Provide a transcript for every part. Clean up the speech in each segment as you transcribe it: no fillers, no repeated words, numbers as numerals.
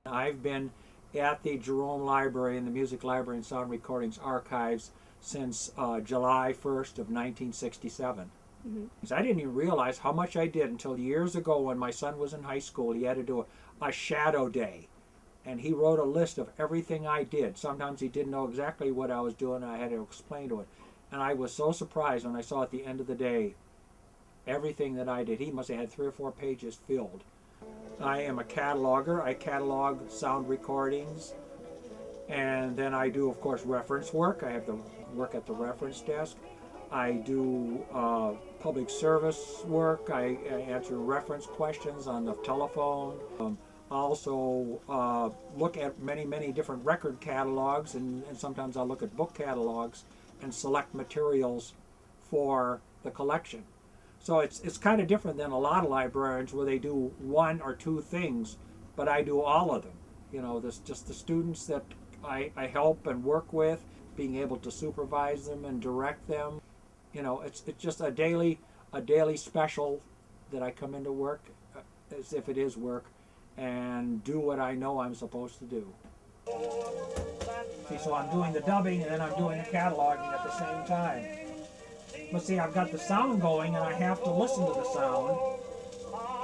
I've been at the Jerome Library and the Music Library and Sound Recordings Archives since July 1st of 1967. I didn't even realize how much I did until years ago when my son was in high school. He had to do a shadow day, and he wrote a list of everything I did. Sometimes he didn't know exactly what I was doing, and I had to explain to it. And I was so surprised when I saw at the end of the day everything that I did. He must have had 3 or 4 pages filled. I am a cataloger. I catalog sound recordings, and then I do, of course, reference work. I have to work at the reference desk. I do public service work. I answer reference questions on the telephone. I also look at many different record catalogs, and sometimes I'll look at book catalogs and select materials for the collection. So it's kind of different than a lot of librarians where they do 1 or 2 things, but I do all of them. You know, this just the students that I help and work with, being able to supervise them and direct them. You know, it's just a daily special that I come into work as if it is work and do what I know I'm supposed to do. See, so I'm doing the dubbing and then I'm doing the cataloging at the same time. But see, I've got the sound going and I have to listen to the sound.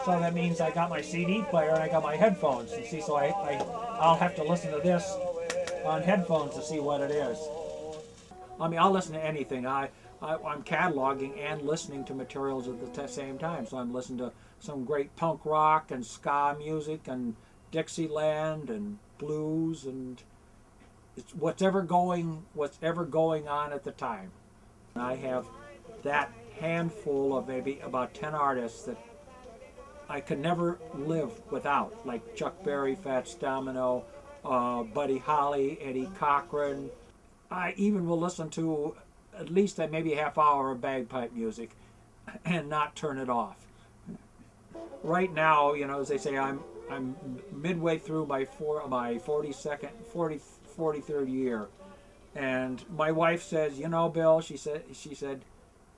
So that means I got my CD player and I got my headphones. You see, so I'll have to listen to this on headphones to see what it is. I mean, I'll listen to anything. I'm cataloging and listening to materials at the same time. So I'm listening to some great punk rock and ska music and Dixieland and blues, and it's whatever going on at the time. I have that handful of maybe about 10 artists that I could never live without, like Chuck Berry, Fats Domino, Buddy Holly, Eddie Cochran. I even will listen to at least maybe a half hour of bagpipe music and not turn it off. Right now, you know, as they say, I'm midway through my 43rd year, and my wife says, you know, Bill, she said,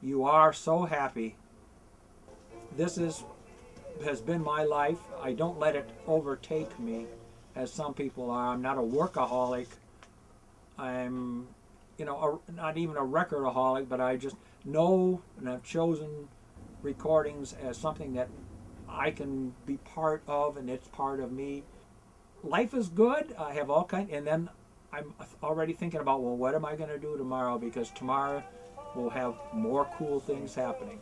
you are so happy. This has been my life. I don't let it overtake me, as some people are. I'm not a workaholic. I'm, you know, not even a recordaholic, but I just know and I've chosen recordings as something that I can be part of, and it's part of me. Life is good. I have all kinds, and then I'm already thinking about, well, what am I going to do tomorrow? Because tomorrow we'll have more cool things happening.